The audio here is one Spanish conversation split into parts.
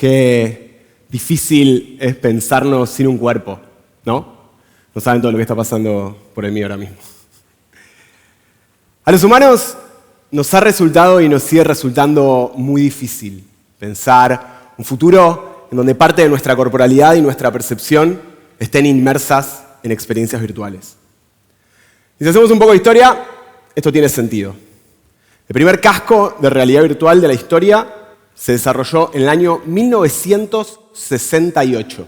Qué difícil es pensarnos sin un cuerpo, ¿no? No saben todo lo que está pasando por el mío ahora mismo. A los humanos nos ha resultado y nos sigue resultando muy difícil pensar un futuro en donde parte de nuestra corporalidad y nuestra percepción estén inmersas en experiencias virtuales. Y si hacemos un poco de historia, esto tiene sentido. El primer casco de realidad virtual de la historia se desarrolló en el año 1968.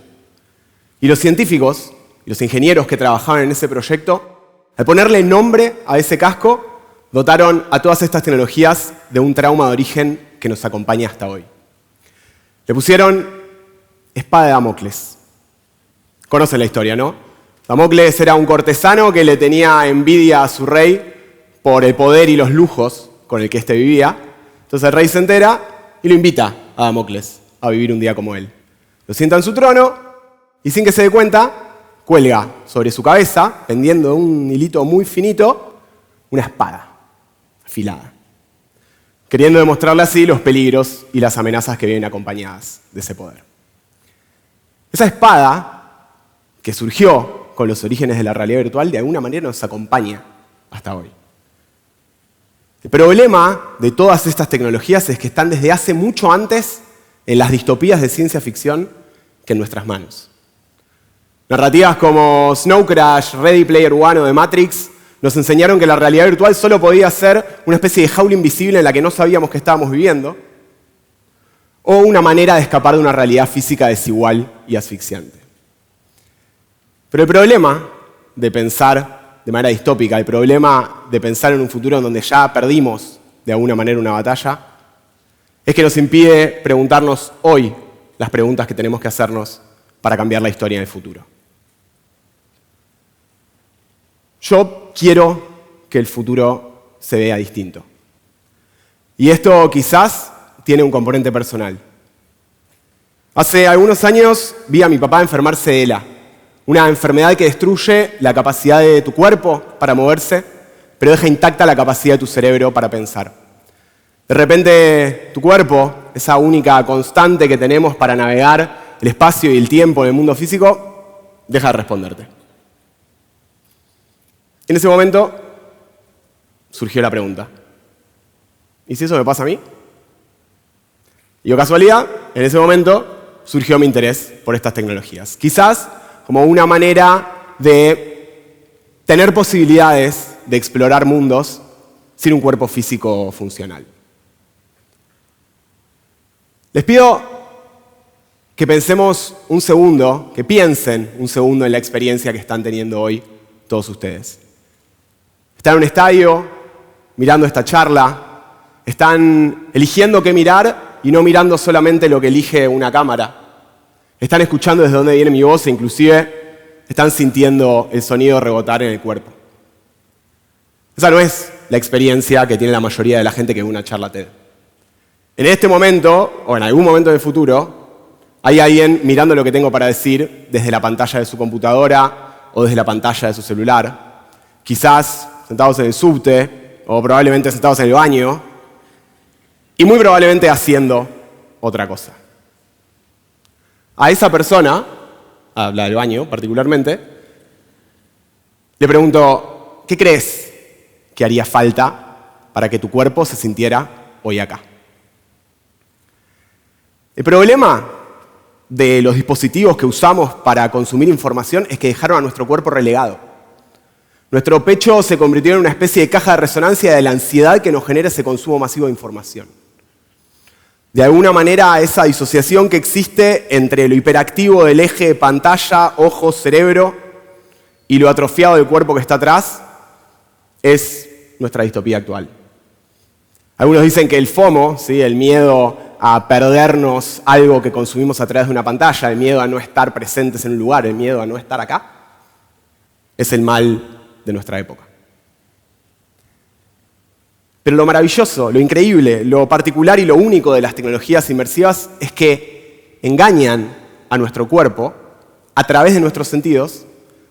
Y los científicos y los ingenieros que trabajaban en ese proyecto, al ponerle nombre a ese casco, dotaron a todas estas tecnologías de un trauma de origen que nos acompaña hasta hoy. Le pusieron espada de Damocles. Conocen la historia, ¿no? Damocles era un cortesano que le tenía envidia a su rey por el poder y los lujos con el que éste vivía. Entonces el rey se entera y lo invita a Damocles a vivir un día como él. Lo sienta en su trono y sin que se dé cuenta, cuelga sobre su cabeza, pendiendo de un hilito muy finito, una espada afilada, queriendo demostrarle así los peligros y las amenazas que vienen acompañadas de ese poder. Esa espada, que surgió con los orígenes de la realidad virtual, de alguna manera nos acompaña hasta hoy. El problema de todas estas tecnologías es que están desde hace mucho antes en las distopías de ciencia ficción que en nuestras manos. Narrativas como Snow Crash, Ready Player One o The Matrix nos enseñaron que la realidad virtual solo podía ser una especie de jaula invisible en la que no sabíamos que estábamos viviendo, o una manera de escapar de una realidad física desigual y asfixiante. Pero el problema de pensar de manera distópica, el problema de pensar en un futuro en donde ya perdimos de alguna manera una batalla, es que nos impide preguntarnos hoy las preguntas que tenemos que hacernos para cambiar la historia en el futuro. Yo quiero que el futuro se vea distinto. Y esto quizás tiene un componente personal. Hace algunos años vi a mi papá enfermarse de ELA, una enfermedad que destruye la capacidad de tu cuerpo para moverse, pero deja intacta la capacidad de tu cerebro para pensar. De repente, tu cuerpo, esa única constante que tenemos para navegar el espacio y el tiempo en el mundo físico, deja de responderte. En ese momento surgió la pregunta: ¿y si eso me pasa a mí? Y de casualidad, en ese momento surgió mi interés por estas tecnologías. Quizás como una manera de tener posibilidades de explorar mundos sin un cuerpo físico funcional. Les pido que pensemos un segundo, que piensen un segundo en la experiencia que están teniendo hoy todos ustedes. Están en un estadio, mirando esta charla, están eligiendo qué mirar y no mirando solamente lo que elige una cámara. Están escuchando desde dónde viene mi voz e inclusive están sintiendo el sonido rebotar en el cuerpo. Esa no es la experiencia que tiene la mayoría de la gente que ve una charla TED. En este momento, o en algún momento del futuro, hay alguien mirando lo que tengo para decir desde la pantalla de su computadora o desde la pantalla de su celular. Quizás sentados en el subte, o probablemente sentados en el baño, y muy probablemente haciendo otra cosa. A esa persona, a la del baño particularmente, le pregunto: ¿qué crees que haría falta para que tu cuerpo se sintiera hoy acá? El problema de los dispositivos que usamos para consumir información es que dejaron a nuestro cuerpo relegado. Nuestro pecho se convirtió en una especie de caja de resonancia de la ansiedad que nos genera ese consumo masivo de información. De alguna manera, esa disociación que existe entre lo hiperactivo del eje de pantalla, ojos, cerebro y lo atrofiado del cuerpo que está atrás es nuestra distopía actual. Algunos dicen que el FOMO, ¿sí?, el miedo a perdernos algo que consumimos a través de una pantalla, el miedo a no estar presentes en un lugar, el miedo a no estar acá, es el mal de nuestra época. Pero lo maravilloso, lo increíble, lo particular y lo único de las tecnologías inmersivas es que engañan a nuestro cuerpo a través de nuestros sentidos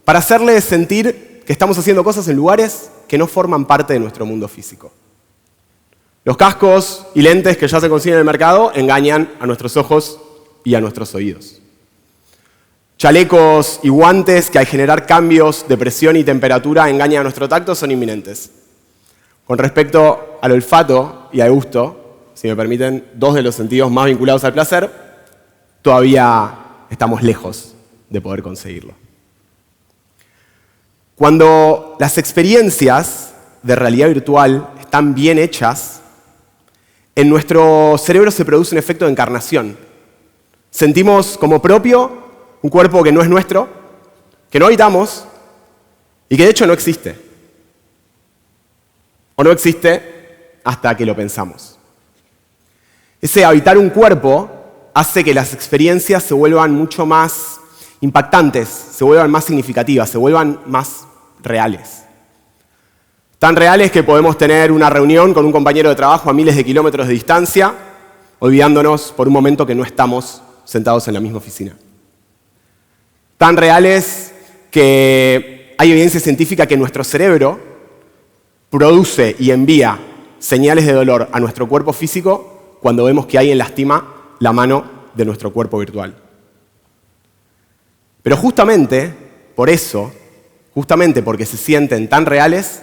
para hacerle sentir que estamos haciendo cosas en lugares que no forman parte de nuestro mundo físico. Los cascos y lentes que ya se consiguen en el mercado engañan a nuestros ojos y a nuestros oídos. Chalecos y guantes que al generar cambios de presión y temperatura engañan a nuestro tacto son inminentes. Con respecto al olfato y al gusto, si me permiten, dos de los sentidos más vinculados al placer, todavía estamos lejos de poder conseguirlo. Cuando las experiencias de realidad virtual están bien hechas, en nuestro cerebro se produce un efecto de encarnación. Sentimos como propio un cuerpo que no es nuestro, que no habitamos y que de hecho no existe. O no existe hasta que lo pensamos. Ese habitar un cuerpo hace que las experiencias se vuelvan mucho más impactantes, se vuelvan más significativas, se vuelvan más reales. Tan reales que podemos tener una reunión con un compañero de trabajo a miles de kilómetros de distancia, olvidándonos por un momento que no estamos sentados en la misma oficina. Tan reales que hay evidencia científica que nuestro cerebro produce y envía señales de dolor a nuestro cuerpo físico cuando vemos que alguien lastima la mano de nuestro cuerpo virtual. Pero justamente por eso, justamente porque se sienten tan reales,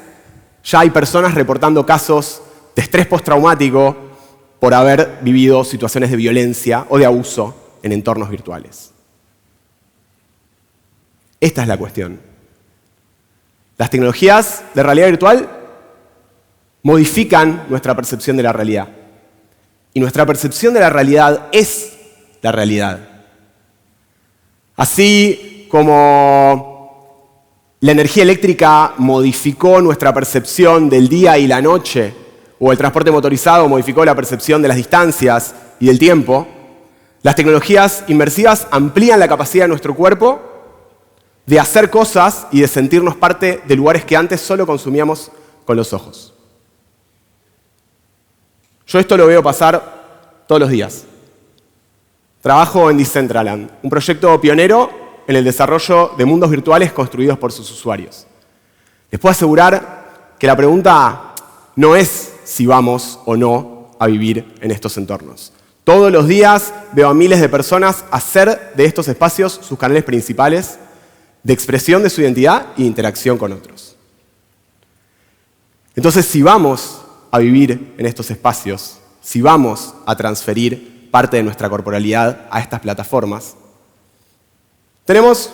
ya hay personas reportando casos de estrés postraumático por haber vivido situaciones de violencia o de abuso en entornos virtuales. Esta es la cuestión. Las tecnologías de realidad virtual modifican nuestra percepción de la realidad. Y nuestra percepción de la realidad es la realidad. Así como la energía eléctrica modificó nuestra percepción del día y la noche, o el transporte motorizado modificó la percepción de las distancias y del tiempo, las tecnologías inmersivas amplían la capacidad de nuestro cuerpo de hacer cosas y de sentirnos parte de lugares que antes solo consumíamos con los ojos. Yo esto lo veo pasar todos los días. Trabajo en Decentraland, un proyecto pionero en el desarrollo de mundos virtuales construidos por sus usuarios. Les puedo asegurar que la pregunta no es si vamos o no a vivir en estos entornos. Todos los días veo a miles de personas hacer de estos espacios sus canales principales de expresión de su identidad e interacción con otros. Entonces, si vamos a vivir en estos espacios, si vamos a transferir parte de nuestra corporalidad a estas plataformas, tenemos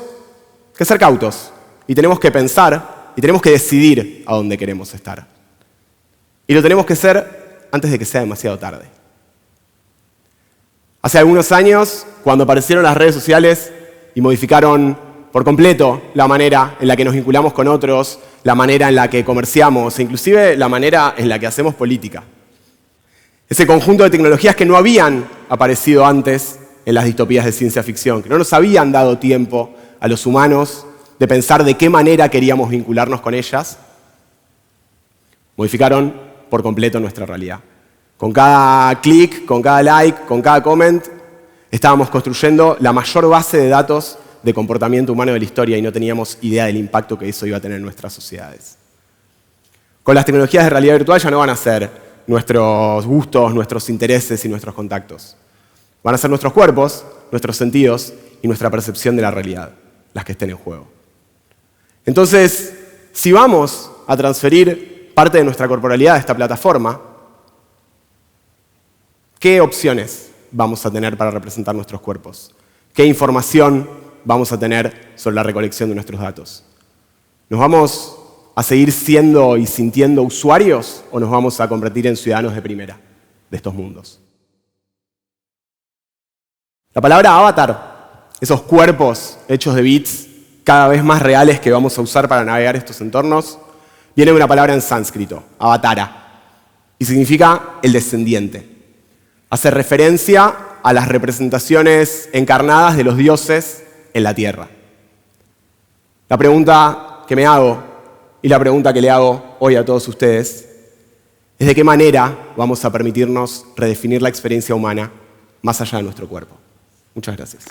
que ser cautos y tenemos que pensar y tenemos que decidir a dónde queremos estar. Y lo tenemos que hacer antes de que sea demasiado tarde. Hace algunos años, cuando aparecieron las redes sociales y modificaron por completo la manera en la que nos vinculamos con otros, la manera en la que comerciamos e inclusive la manera en la que hacemos política. Ese conjunto de tecnologías que no habían aparecido antes en las distopías de ciencia ficción, que no nos habían dado tiempo a los humanos de pensar de qué manera queríamos vincularnos con ellas, modificaron por completo nuestra realidad. Con cada clic, con cada like, con cada comment, estábamos construyendo la mayor base de datos de comportamiento humano de la historia y no teníamos idea del impacto que eso iba a tener en nuestras sociedades. Con las tecnologías de realidad virtual ya no van a ser nuestros gustos, nuestros intereses y nuestros contactos. Van a ser nuestros cuerpos, nuestros sentidos y nuestra percepción de la realidad las que estén en juego. Entonces, si vamos a transferir parte de nuestra corporalidad a esta plataforma, ¿qué opciones vamos a tener para representar nuestros cuerpos? ¿Qué información vamos a tener sobre la recolección de nuestros datos? ¿Nos vamos a seguir siendo y sintiendo usuarios o nos vamos a convertir en ciudadanos de primera de estos mundos? La palabra avatar, esos cuerpos hechos de bits cada vez más reales que vamos a usar para navegar estos entornos, viene de una palabra en sánscrito, avatara, y significa el descendiente. Hace referencia a las representaciones encarnadas de los dioses en la tierra. La pregunta que me hago y la pregunta que le hago hoy a todos ustedes es de qué manera vamos a permitirnos redefinir la experiencia humana más allá de nuestro cuerpo. Muchas gracias.